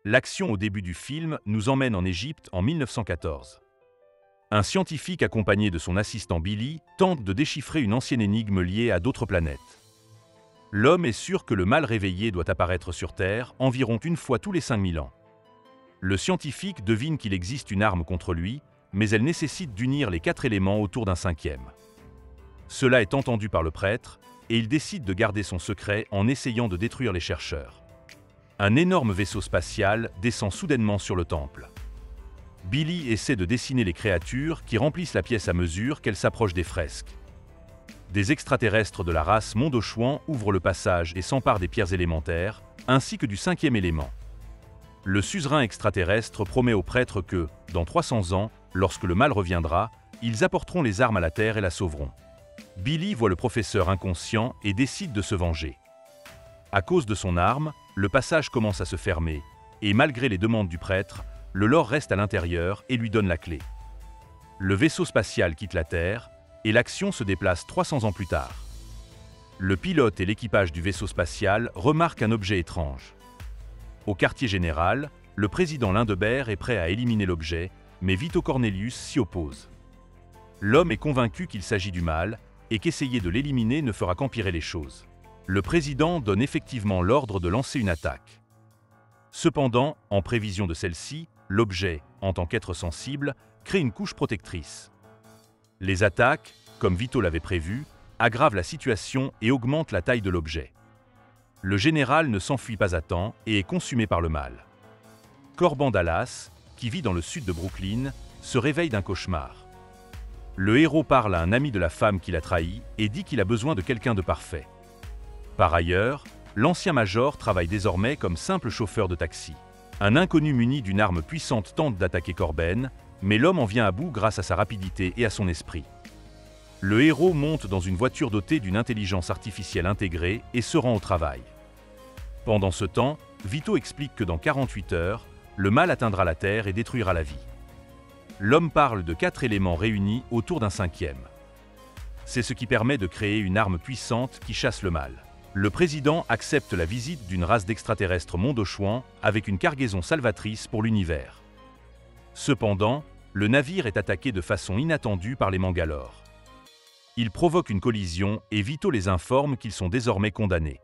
L'action au début du film nous emmène en Égypte en 1914. Un scientifique accompagné de son assistant Billy tente de déchiffrer une ancienne énigme liée à d'autres planètes. L'homme est sûr que le mal réveillé doit apparaître sur Terre environ une fois tous les 5000 ans. Le scientifique devine qu'il existe une arme contre lui, mais elle nécessite d'unir les 4 éléments autour d'un 5e. Cela est entendu par le prêtre, et il décide de garder son secret en essayant de détruire les chercheurs. Un énorme vaisseau spatial descend soudainement sur le temple. Billy essaie de dessiner les créatures qui remplissent la pièce à mesure qu'elle s'approche des fresques. Des extraterrestres de la race Mondoshuan ouvrent le passage et s'emparent des pierres élémentaires, ainsi que du 5e élément. Le suzerain extraterrestre promet aux prêtres que, dans 300 ans, lorsque le mal reviendra, ils apporteront les armes à la Terre et la sauveront. Billy voit le professeur inconscient et décide de se venger. À cause de son arme, le passage commence à se fermer, et malgré les demandes du prêtre, le lore reste à l'intérieur et lui donne la clé. Le vaisseau spatial quitte la Terre, et l'action se déplace 300 ans plus tard. Le pilote et l'équipage du vaisseau spatial remarquent un objet étrange. Au quartier général, le président Lindebert est prêt à éliminer l'objet, mais Vito Cornelius s'y oppose. L'homme est convaincu qu'il s'agit du mal et qu'essayer de l'éliminer ne fera qu'empirer les choses. Le président donne effectivement l'ordre de lancer une attaque. Cependant, en prévision de celle-ci, l'objet, en tant qu'être sensible, crée une couche protectrice. Les attaques, comme Vito l'avait prévu, aggravent la situation et augmentent la taille de l'objet. Le général ne s'enfuit pas à temps et est consumé par le mal. Corban Dallas, qui vit dans le sud de Brooklyn, se réveille d'un cauchemar. Le héros parle à un ami de la femme qu'il a trahi et dit qu'il a besoin de quelqu'un de parfait. Par ailleurs, l'ancien major travaille désormais comme simple chauffeur de taxi. Un inconnu muni d'une arme puissante tente d'attaquer Corben, mais l'homme en vient à bout grâce à sa rapidité et à son esprit. Le héros monte dans une voiture dotée d'une intelligence artificielle intégrée et se rend au travail. Pendant ce temps, Vito explique que dans 48 heures, le mal atteindra la Terre et détruira la vie. L'homme parle de 4 éléments réunis autour d'un 5e. C'est ce qui permet de créer une arme puissante qui chasse le mal. Le président accepte la visite d'une race d'extraterrestres Mondoshuan avec une cargaison salvatrice pour l'univers. Cependant, le navire est attaqué de façon inattendue par les Mangalore. Il provoque une collision et Vito les informe qu'ils sont désormais condamnés.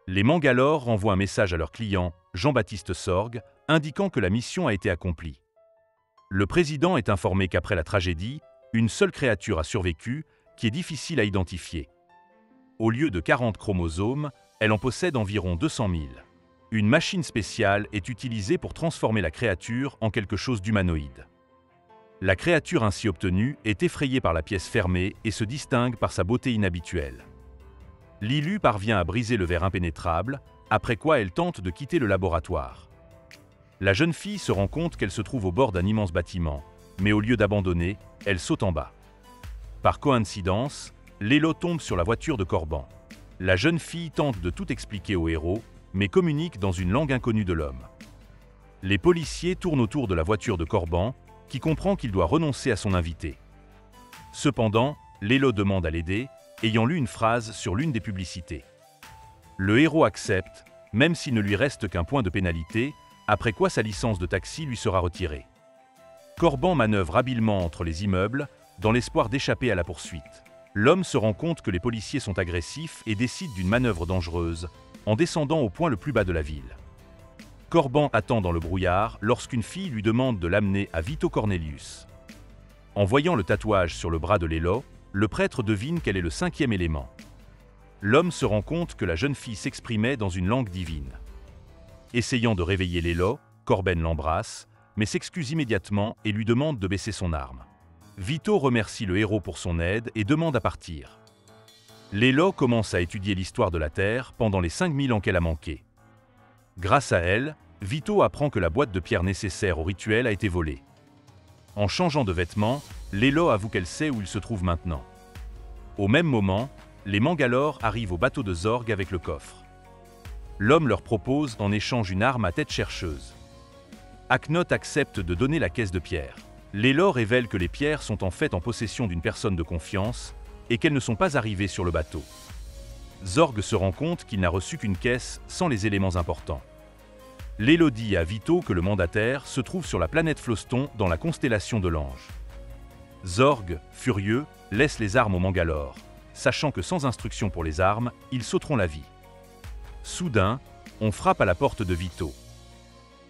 Les Mangalore renvoient un message à leur client, Jean-Baptiste Sorgue, indiquant que la mission a été accomplie. Le président est informé qu'après la tragédie, une seule créature a survécu, qui est difficile à identifier. Au lieu de 40 chromosomes, elle en possède environ 200 000. Une machine spéciale est utilisée pour transformer la créature en quelque chose d'humanoïde. La créature ainsi obtenue est effrayée par la pièce fermée et se distingue par sa beauté inhabituelle. Lilu parvient à briser le verre impénétrable, après quoi elle tente de quitter le laboratoire. La jeune fille se rend compte qu'elle se trouve au bord d'un immense bâtiment, mais au lieu d'abandonner, elle saute en bas. Par coïncidence, Lelo tombe sur la voiture de Corban. La jeune fille tente de tout expliquer au héros, mais communique dans une langue inconnue de l'homme. Les policiers tournent autour de la voiture de Corban, qui comprend qu'il doit renoncer à son invité. Cependant, Lelo demande à l'aider, ayant lu une phrase sur l'une des publicités. Le héros accepte, même s'il ne lui reste qu'un point de pénalité, après quoi sa licence de taxi lui sera retirée. Corban manœuvre habilement entre les immeubles, dans l'espoir d'échapper à la poursuite. L'homme se rend compte que les policiers sont agressifs et décide d'une manœuvre dangereuse, en descendant au point le plus bas de la ville. Corban attend dans le brouillard lorsqu'une fille lui demande de l'amener à Vito Cornelius. En voyant le tatouage sur le bras de Lelo, le prêtre devine qu'elle est le 5e élément. L'homme se rend compte que la jeune fille s'exprimait dans une langue divine. Essayant de réveiller Lelo, Corben l'embrasse, mais s'excuse immédiatement et lui demande de baisser son arme. Vito remercie le héros pour son aide et demande à partir. Lelo commence à étudier l'histoire de la Terre pendant les 5000 ans qu'elle a manqué. Grâce à elle, Vito apprend que la boîte de pierre nécessaire au rituel a été volée. En changeant de vêtements, Lelo avoue qu'elle sait où il se trouve maintenant. Au même moment, les Mangalore arrivent au bateau de Zorg avec le coffre. L'homme leur propose en échange une arme à tête chercheuse. Aknot accepte de donner la caisse de pierre. Lelo révèle que les pierres sont en fait en possession d'une personne de confiance et qu'elles ne sont pas arrivées sur le bateau. Zorg se rend compte qu'il n'a reçu qu'une caisse sans les éléments importants. Lélo dit à Vito que le mandataire se trouve sur la planète Floston dans la constellation de l'Ange. Zorg, furieux, laisse les armes aux Mangalore, sachant que sans instruction pour les armes, ils sauteront la vie. Soudain, on frappe à la porte de Vito.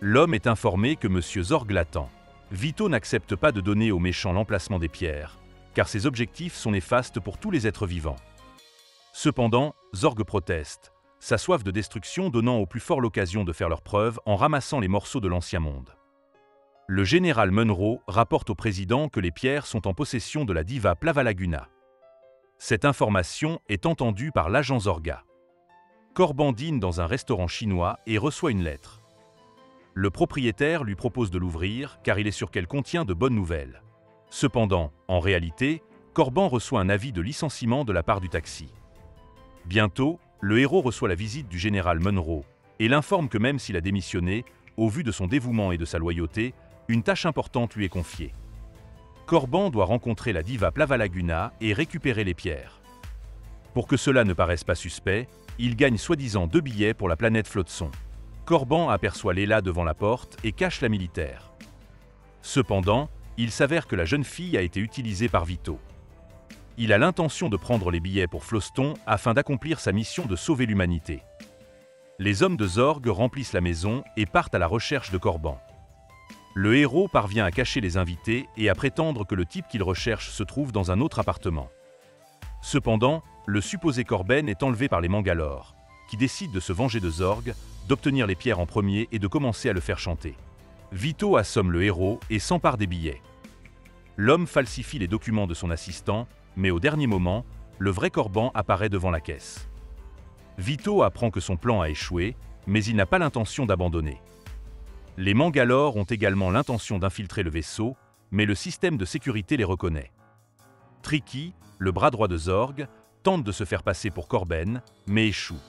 L'homme est informé que M. Zorg l'attend. Vito n'accepte pas de donner aux méchants l'emplacement des pierres, car ses objectifs sont néfastes pour tous les êtres vivants. Cependant, Zorg proteste, sa soif de destruction donnant aux plus forts l'occasion de faire leurs preuves en ramassant les morceaux de l'ancien monde. Le général Munro rapporte au président que les pierres sont en possession de la diva Plavalaguna. Cette information est entendue par l'agent Zorga. Corban dîne dans un restaurant chinois et reçoit une lettre. Le propriétaire lui propose de l'ouvrir car il est sûr qu'elle contient de bonnes nouvelles. Cependant, en réalité, Corban reçoit un avis de licenciement de la part du taxi. Bientôt, le héros reçoit la visite du général Munro et l'informe que même s'il a démissionné, au vu de son dévouement et de sa loyauté, une tâche importante lui est confiée. Corban doit rencontrer la diva Plavalaguna et récupérer les pierres. Pour que cela ne paraisse pas suspect, il gagne soi-disant 2 billets pour la planète Flotsam. Corban aperçoit Léla devant la porte et cache la militaire. Cependant, il s'avère que la jeune fille a été utilisée par Vito. Il a l'intention de prendre les billets pour Floston afin d'accomplir sa mission de sauver l'humanité. Les hommes de Zorg remplissent la maison et partent à la recherche de Corban. Le héros parvient à cacher les invités et à prétendre que le type qu'il recherche se trouve dans un autre appartement. Cependant, le supposé Corben est enlevé par les Mangalore, qui décident de se venger de Zorg, d'obtenir les pierres en premier et de commencer à le faire chanter. Vito assomme le héros et s'empare des billets. L'homme falsifie les documents de son assistant, mais au dernier moment, le vrai Corban apparaît devant la caisse. Vito apprend que son plan a échoué, mais il n'a pas l'intention d'abandonner. Les Mangalore ont également l'intention d'infiltrer le vaisseau, mais le système de sécurité les reconnaît. Tricky, le bras droit de Zorg, tente de se faire passer pour Corben, mais échoue.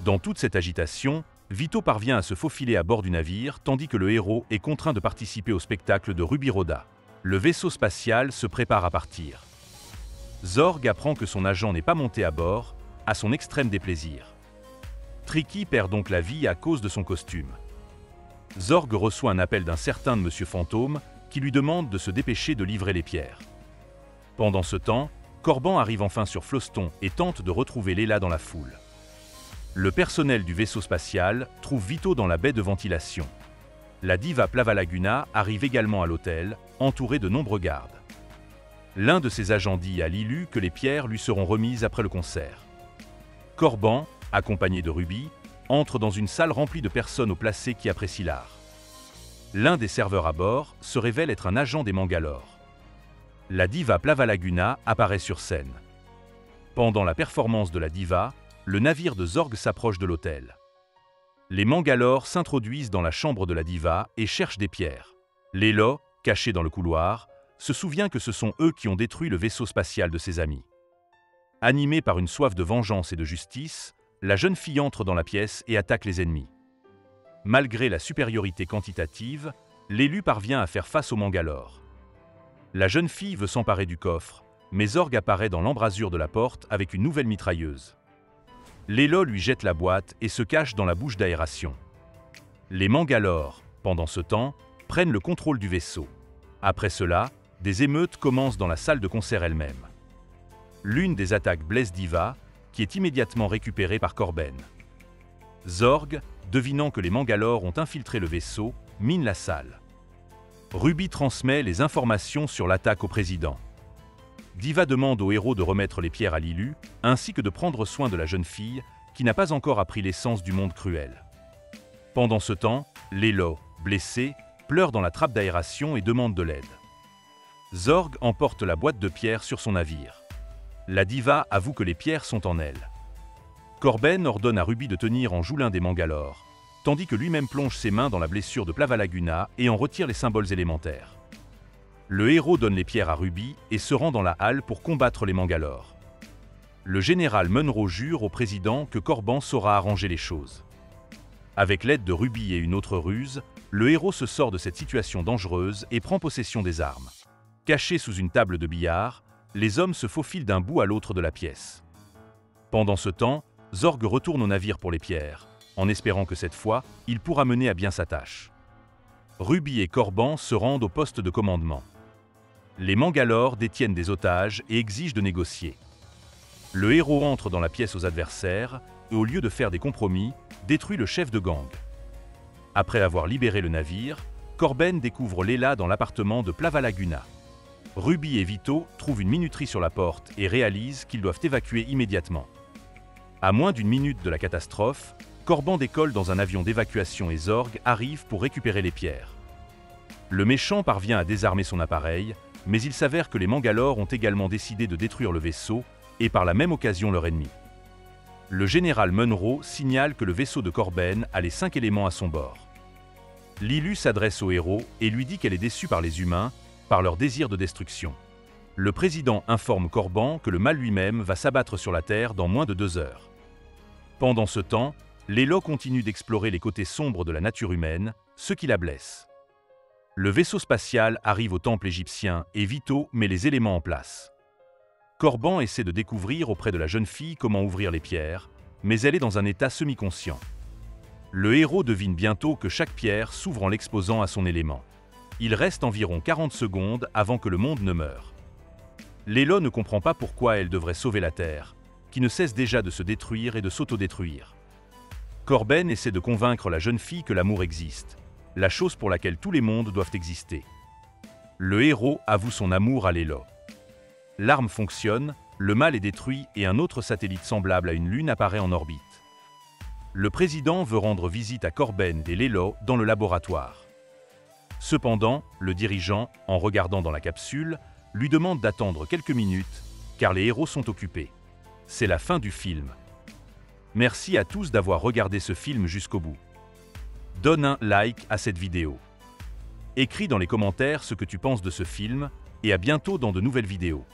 Dans toute cette agitation, Vito parvient à se faufiler à bord du navire, tandis que le héros est contraint de participer au spectacle de Ruby Rhoda. Le vaisseau spatial se prépare à partir. Zorg apprend que son agent n'est pas monté à bord, à son extrême déplaisir. Tricky perd donc la vie à cause de son costume. Zorg reçoit un appel d'un certain de Monsieur Fantôme qui lui demande de se dépêcher de livrer les pierres. Pendant ce temps, Corban arrive enfin sur Floston et tente de retrouver Léla dans la foule. Le personnel du vaisseau spatial trouve Vito dans la baie de ventilation. La diva Plavalaguna arrive également à l'hôtel, entourée de nombreux gardes. L'un de ses agents dit à Lilu que les pierres lui seront remises après le concert. Corban, accompagné de Ruby, entre dans une salle remplie de personnes au placé qui apprécient l'art. L'un des serveurs à bord se révèle être un agent des Mangalore. La diva Plavalaguna apparaît sur scène. Pendant la performance de la diva, le navire de Zorg s'approche de l'hôtel. Les Mangalore s'introduisent dans la chambre de la diva et cherchent des pierres. Lélo, caché dans le couloir, se souvient que ce sont eux qui ont détruit le vaisseau spatial de ses amis. Animée par une soif de vengeance et de justice, la jeune fille entre dans la pièce et attaque les ennemis. Malgré la supériorité quantitative, l'élu parvient à faire face aux Mangalore. La jeune fille veut s'emparer du coffre, mais Zorg apparaît dans l'embrasure de la porte avec une nouvelle mitrailleuse. Lélo lui jette la boîte et se cache dans la bouche d'aération. Les Mangalore, pendant ce temps, prennent le contrôle du vaisseau. Après cela, des émeutes commencent dans la salle de concert elle-même. L'une des attaques blesse Diva, qui est immédiatement récupérée par Corben. Zorg, devinant que les Mangalore ont infiltré le vaisseau, mine la salle. Ruby transmet les informations sur l'attaque au président. Diva demande au héros de remettre les pierres à Lilu, ainsi que de prendre soin de la jeune fille, qui n'a pas encore appris l'essence du monde cruel. Pendant ce temps, Lélo, blessé, pleure dans la trappe d'aération et demande de l'aide. Zorg emporte la boîte de pierres sur son navire. La diva avoue que les pierres sont en elle. Corben ordonne à Ruby de tenir en joue l'un des Mangalore, tandis que lui-même plonge ses mains dans la blessure de Plavalaguna et en retire les symboles élémentaires. Le héros donne les pierres à Ruby et se rend dans la halle pour combattre les Mangalore. Le général Munro jure au président que Corban saura arranger les choses. Avec l'aide de Ruby et une autre ruse, le héros se sort de cette situation dangereuse et prend possession des armes. Cachés sous une table de billard, les hommes se faufilent d'un bout à l'autre de la pièce. Pendant ce temps, Zorg retourne au navire pour les pierres, en espérant que cette fois, il pourra mener à bien sa tâche. Ruby et Corban se rendent au poste de commandement. Les Mangalore détiennent des otages et exigent de négocier. Le héros entre dans la pièce aux adversaires et au lieu de faire des compromis, détruit le chef de gang. Après avoir libéré le navire, Corben découvre Leela dans l'appartement de Plavalaguna. Ruby et Vito trouvent une minuterie sur la porte et réalisent qu'ils doivent évacuer immédiatement. À moins d'une minute de la catastrophe, Corban décolle dans un avion d'évacuation et Zorg arrive pour récupérer les pierres. Le méchant parvient à désarmer son appareil, mais il s'avère que les Mangalore ont également décidé de détruire le vaisseau et par la même occasion leur ennemi. Le général Munro signale que le vaisseau de Corben a les 5 éléments à son bord. Lilu s'adresse au héros et lui dit qu'elle est déçue par les humains, par leur désir de destruction. Le président informe Corban que le mal lui-même va s'abattre sur la Terre dans moins de 2 heures. Pendant ce temps, Lelo continue d'explorer les côtés sombres de la nature humaine, ce qui la blesse. Le vaisseau spatial arrive au temple égyptien et Vito met les éléments en place. Corban essaie de découvrir auprès de la jeune fille comment ouvrir les pierres, mais elle est dans un état semi-conscient. Le héros devine bientôt que chaque pierre s'ouvre en l'exposant à son élément. Il reste environ 40 secondes avant que le monde ne meure. Lelo ne comprend pas pourquoi elle devrait sauver la Terre, qui ne cesse déjà de se détruire et de s'autodétruire. Corben essaie de convaincre la jeune fille que l'amour existe, la chose pour laquelle tous les mondes doivent exister. Le héros avoue son amour à Lelo. L'arme fonctionne, le mal est détruit et un autre satellite semblable à une lune apparaît en orbite. Le président veut rendre visite à Corben et Lelo dans le laboratoire. Cependant, le dirigeant, en regardant dans la capsule, lui demande d'attendre quelques minutes, car les héros sont occupés. C'est la fin du film. Merci à tous d'avoir regardé ce film jusqu'au bout. Donne un like à cette vidéo. Écris dans les commentaires ce que tu penses de ce film, et à bientôt dans de nouvelles vidéos.